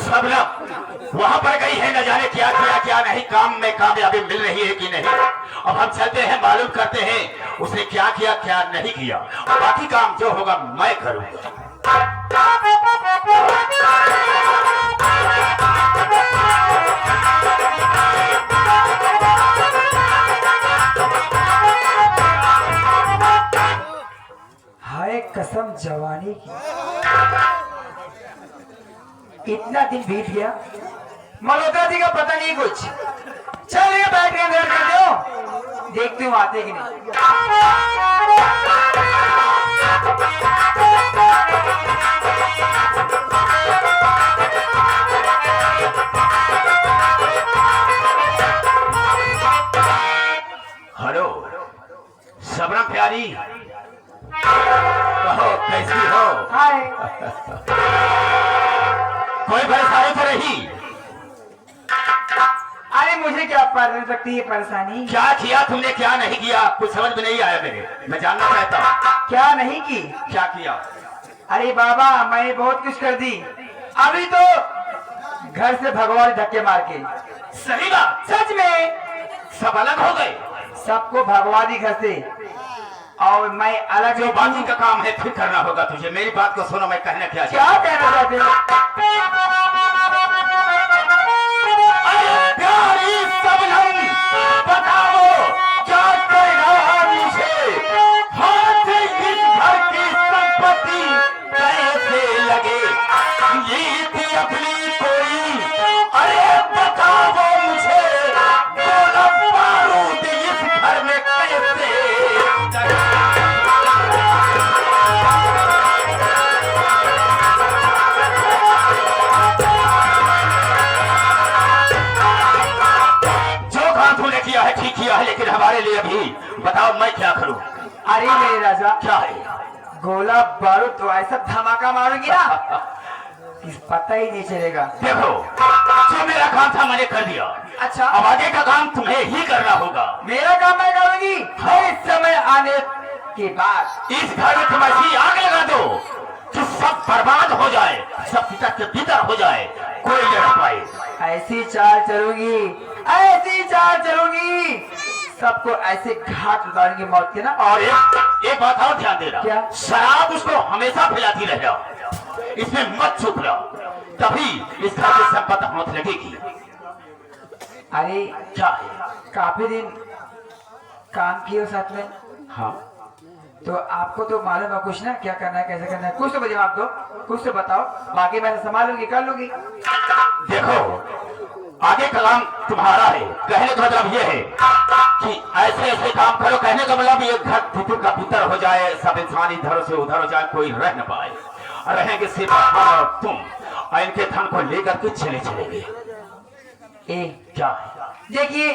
सब लोग वहां पर गई है, न जाने क्या किया क्या नहीं, काम में कामयाबी मिल रही है कि नहीं। अब हम चलते हैं, मालूम करते हैं उसने क्या किया क्या नहीं किया, और बाकी काम जो होगा मैं करूंगा। हाय कसम जवानी की, इतना दिन बीत गया मल्होत्रा जी का पता नहीं कुछ। चलिए बैठ के अंदर कर दो, देखती हूँ आते कि नहीं। हेलो शबनम प्यारी, कहो कैसी हो? हाय। कोई परेशानी तो नहीं? अरे मुझे क्या पड़ सकती है परेशानी? क्या किया तुमने क्या नहीं किया, कुछ समझ में नहीं आया मेरे, मैं जानना चाहता हूँ। क्या नहीं की? क्या किया? अरे बाबा मैंने बहुत कुछ कर दी, अभी तो घर से भगवान धक्के मार के। सही बात, सच में सब अलग हो गए। सबको भगवानी घर से, और मैं अलग। जो बाकी का काम है फिर करना होगा तुझे। मेरी बात को सुनो, मैं कहना क्या क्या कहना चाहते हो? प्यारी सबनम, बताओ क्या करेगा मुझे? हाथ इस घर की संपत्ति कैसे लगे? ये थी अपनी कोई, अरे बताओ मुझे, गोला बारूद इस घर में कैसे लगे? किया है ठीक किया है, लेकिन हमारे लिए अभी बताओ मैं क्या करूं? अरे मेरे राजा, क्या है? गोला बारूद तो ऐसा धमाका मारूंगी ना कि पता ही नहीं चलेगा। देखो जो मेरा काम था मैंने कर दिया। अच्छा, अब आगे का काम तुम्हें ही करना होगा। मेरा काम मैं करूंगी। हाँ। इस समय आने के बाद इस घर में तुम ऐसी आग लगा दो कि सब बर्बाद हो जाए, सब पिता के पिता हो जाए, कोई लड़ पाए। ऐसी चाल चलूंगी, ऐसी चाल चलूंगी, सबको ऐसे घाट उतारूंगी मौत के ना। और एक बात और ध्यान देना, क्या? शराब उसको हमेशा पिलाती रहना, इसमें मत चुप रहो, तभी इस घर की संपत्ति हाथ लगेगी। अरे क्या है? काफी दिन काम किए साथ में, हाँ तो आपको तो मालूम है कुछ ना, क्या करना है कैसे करना है, कुछ तो जवाब दो, कुछ तो बताओ, बाकी मैं संभालूंगी कर लूंगी। देखो आगे का काम तुम्हारा है, कहने का मतलब ये है कि ऐसे ऐसे काम करो, कहने का मतलब ये घर भीतर का भीतर हो जाए, सब इंसान इधर से उधर हो जाए, कोई रह न पाए, और रहेंगे सिर्फ हम और तुम, और इनके धन को लेकर के चले चलेंगे। क्या है? देखिए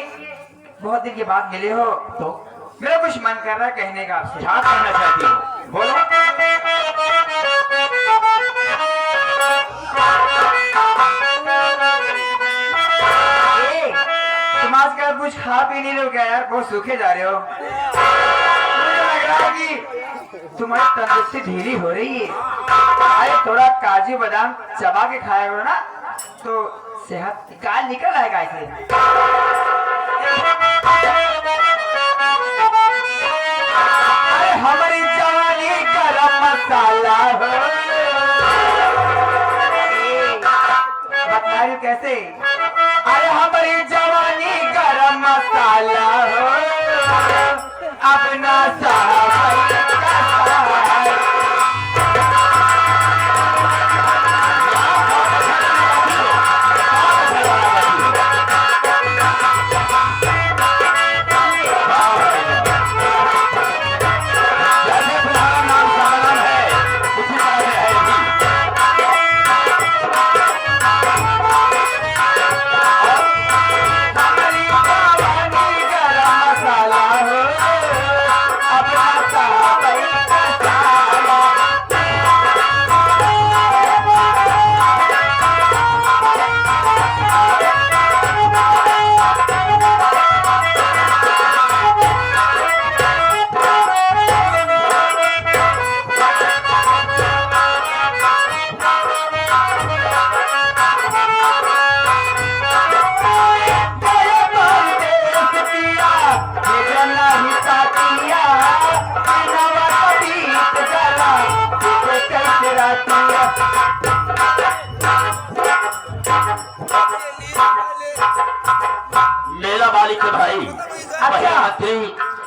बहुत दिन के बाद मिले हो तो मेरा कुछ मन कर रहा है कहने का आपसे। क्या कहना चाहती हो बोलो। तुम आजकल कुछ खा पी नहीं रहे क्या यार, बहुत सूखे जा रहे हो। मुझे लग रहा है कि तुम्हारी तंदुरुस्ती ढीली हो रही है। अरे थोड़ा काजू बादाम चबा के खाया करो ना, तो सेहत निकल आएगा ऐसे। अरे हमारी जवानी गरम मसाला हो, बता रही हूँ कैसे। अरे हमारी जवानी गरम मसाला हो, अपना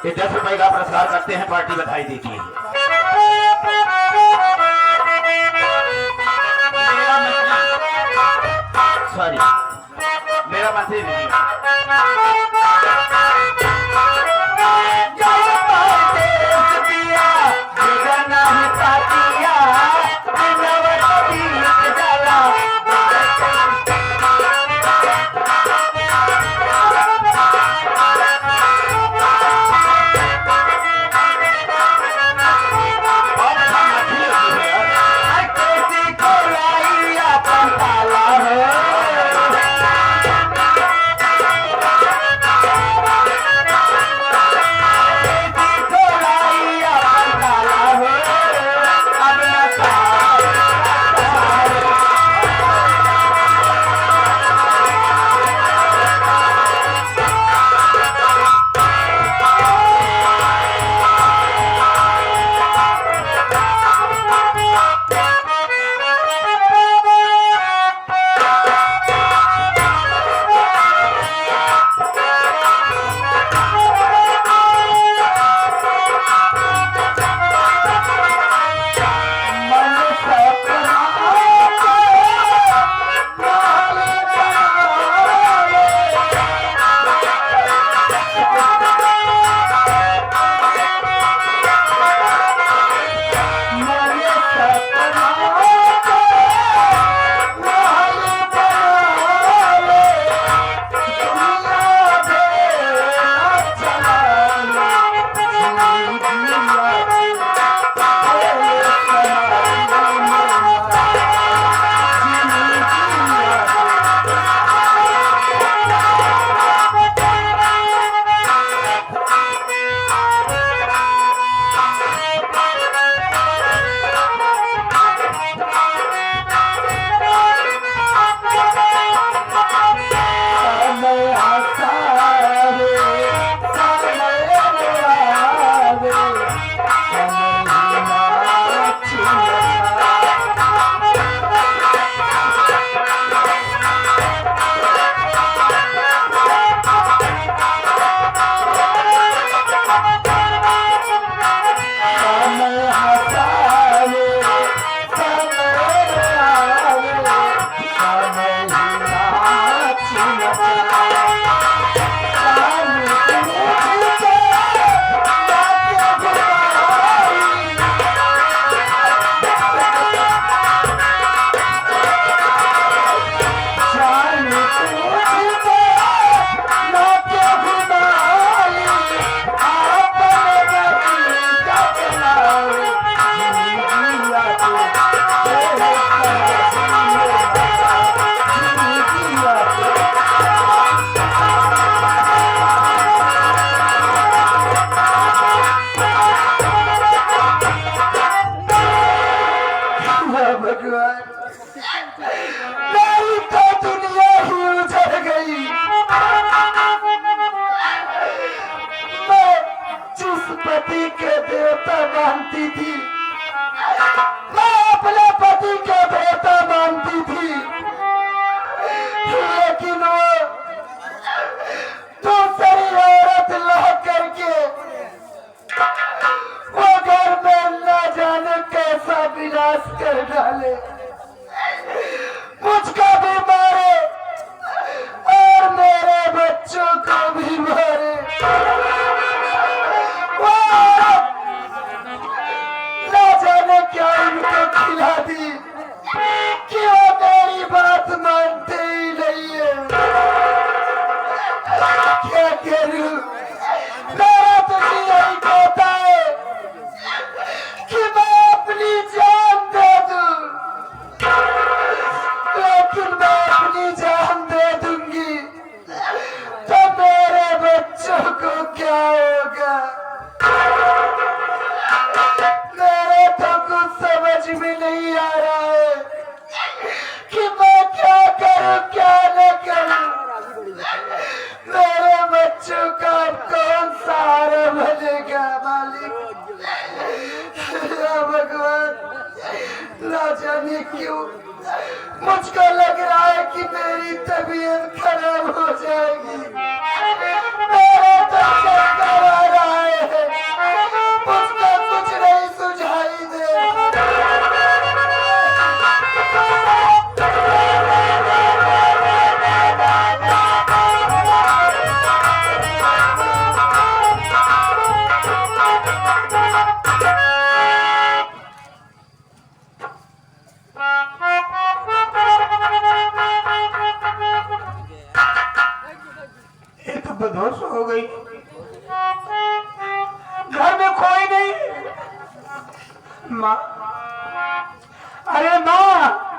ये 10 रुपए का पुरस्कार करते हैं, पार्टी बधाई दीजिए। सॉरी, मेरा मंत्री नहीं। मेरी तो दुनिया ही उजड़ गई। मैं जिस पति के देवता मानती थी, मैं अपने पति के देवता मानती थी, लेकिन वो दूसरी औरत ला करके वो घर में न जाने कैसा विनाश कर डाले, मुझको भी मारे और मेरे बच्चों को भी मारे। वो न जाने क्या इनको खिला दी कि वो मेरी बात मानते ही नहीं है। क्या करूं? मेरा तो यही कहता है कि मैं अपनी जान दे दूं, लेकिन मैं अपनी जान दे दूंगी तो मेरे बच्चों को क्या होगा? मेरे तो कुछ समझ में नहीं आ रहा है कि मैं क्या करूं क्या न करूं। मेरे बच्चों का कौन सहारा बनेगा मालिक? भगवान, ना जाने क्यों मुझको लग रहा है कि मेरी तबीयत खराब हो जाएगी। मेरा तो चक्कर आ रहा है। बेहोश हो गई। घर में कोई नहीं। माँ, अरे माँ,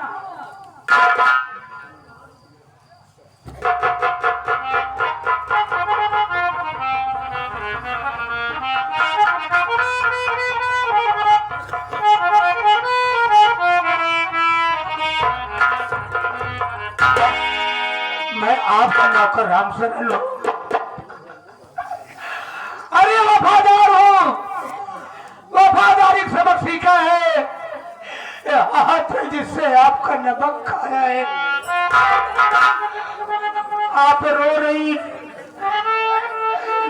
मैं आपका नौकर राम से लो। अरे वफादार हो, वफादारी सबक सीखा है, हाथ जिससे आपका नमक खाया है। आप रो रही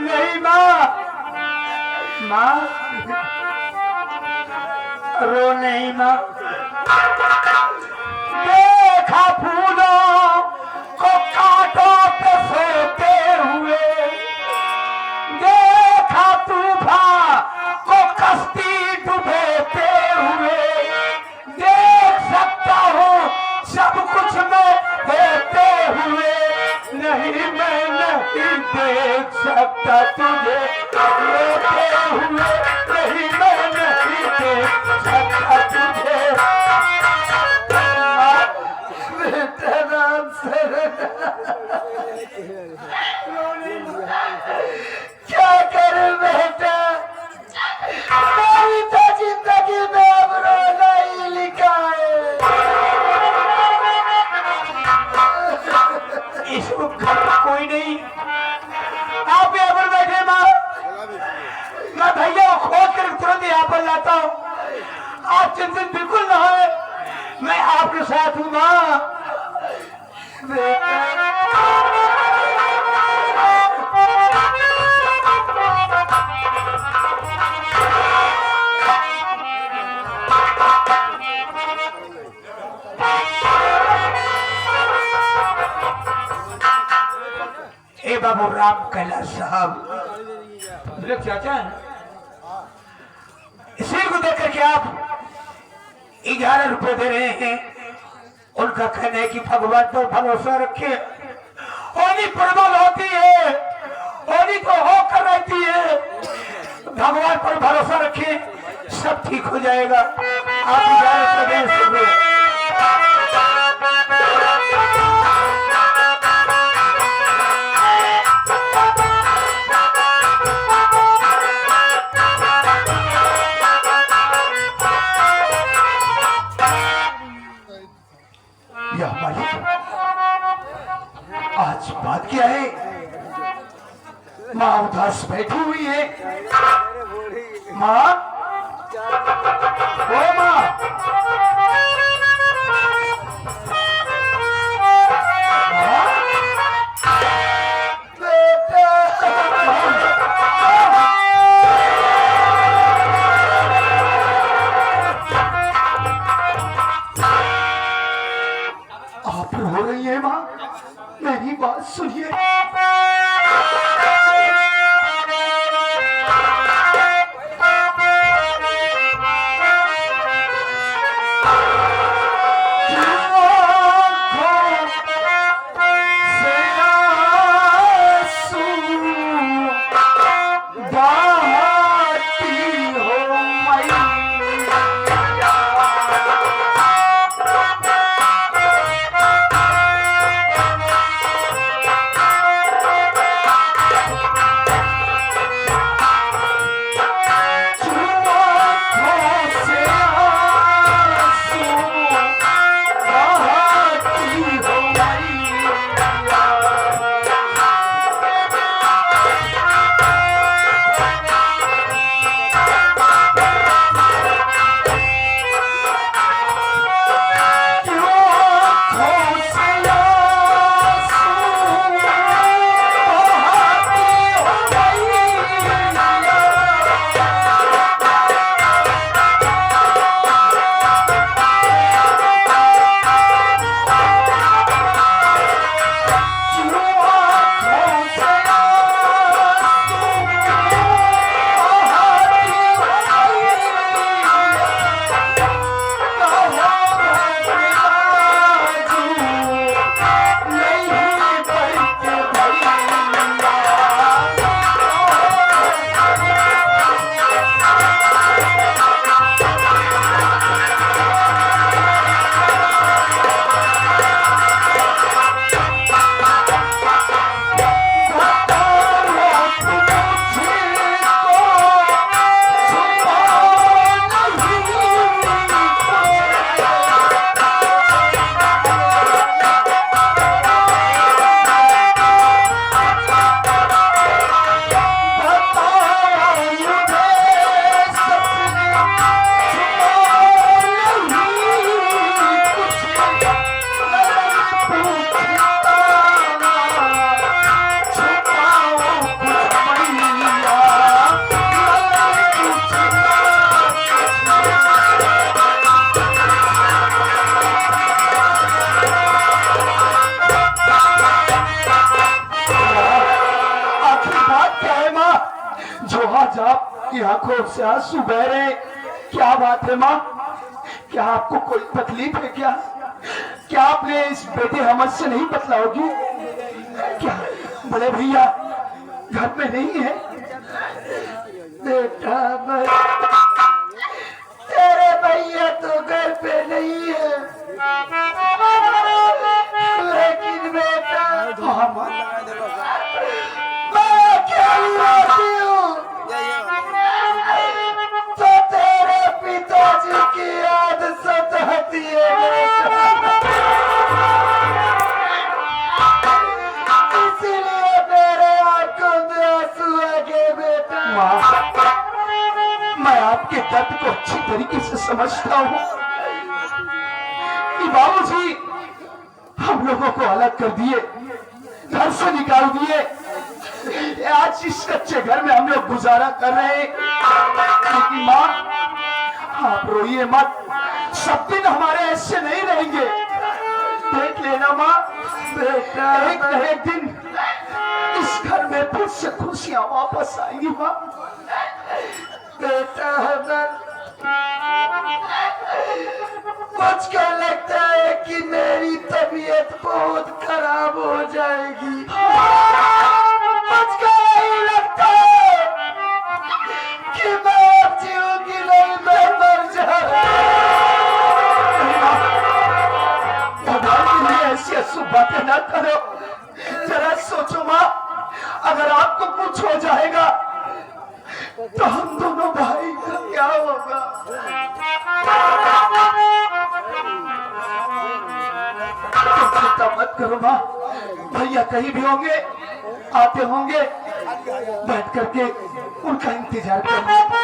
नहीं माँ, माँ रो नहीं माँ। देखा फूलों को कांटों पे सोते हुए, देखा तूफान को कश्ती डुबोते हुए, देख सकता हूँ सब कुछ मैं देते हुए, नहीं मैं नहीं देख सकता तुझे रोते हुए, नहीं मैं नहीं देख सकता तुझे। बेटा राम से क्या करूं बेटा, मेरी तो जिंदगी में अब रोना ही लिखा है। इस घर में कोई नहीं, आप यहाँ पर बैठे माँ, मैं भैया को खोज कर तुरंत यहाँ पर लाता हूँ। आप चिंतित बिल्कुल ना हो, मैं आपके साथ हूँ माँ। ए बाबू राम कैलाश साहब, चाचा इसी को देख करके आप 11 रुपए दे रहे हैं। उनका कहना है कि भगवान पर भरोसा रखे, होनी प्रबल होती है, होनी तो होकर रहती है। भगवान पर भरोसा रखे, सब ठीक हो जाएगा। आप 11 रुपए दे। आज बात क्या है? माँ उदास बैठी हुई है। माँ, ओ माँ, आप रो रही है माँ, मेरी बात सुनिए। आपकी आंखों से आंसू बह रहे। क्या बात है माँ? क्या आपको कोई तकलीफ है क्या? क्या आपने इस बेटे हमद से नहीं बतलाओगी? क्या बड़े भैया घर में नहीं है? बेटा मैं तेरे भैया तो घर पे नहीं है, लेकिन बेटा मैं क्या रोती हूँ तो तेरे पिताजी की याद सताती है बेटा। इसीलिए मेरे आंखों में आंसू आ गए बेटा। माँ, मैं आपके दर्द को अच्छी तरीके से समझता हूँ कि बाबूजी हम लोगों को अलग कर दिए, घर से निकाल दिए। आज इस कच्चे घर में हम लोग गुजारा कर रहे हैं, लेकिन माँ आप रोइए मत, सब दिन हमारे ऐसे नहीं रहेंगे। देख लेना माँ, बेटा एक न एक दिन इस घर में फिर से खुशियां वापस आएंगी माँ। बेटा हदर, मुझको लगता है कि मेरी तबीयत बहुत खराब हो जाएगी। मुझको यही लगता है कि मैं अब जीऊंगी नहीं, मैं मर जाऊंगी। भगवान के लिए ऐसी अशुभ बातें न करो। जरा सोचो माँ, अगर आपको कुछ हो जाएगा तो हम दोनों भाई का क्या होगा? तुम चिंता मत करो माँ, भैया कहीं भी होंगे, आते होंगे, बैठ करके उनका इंतजार करेंगे।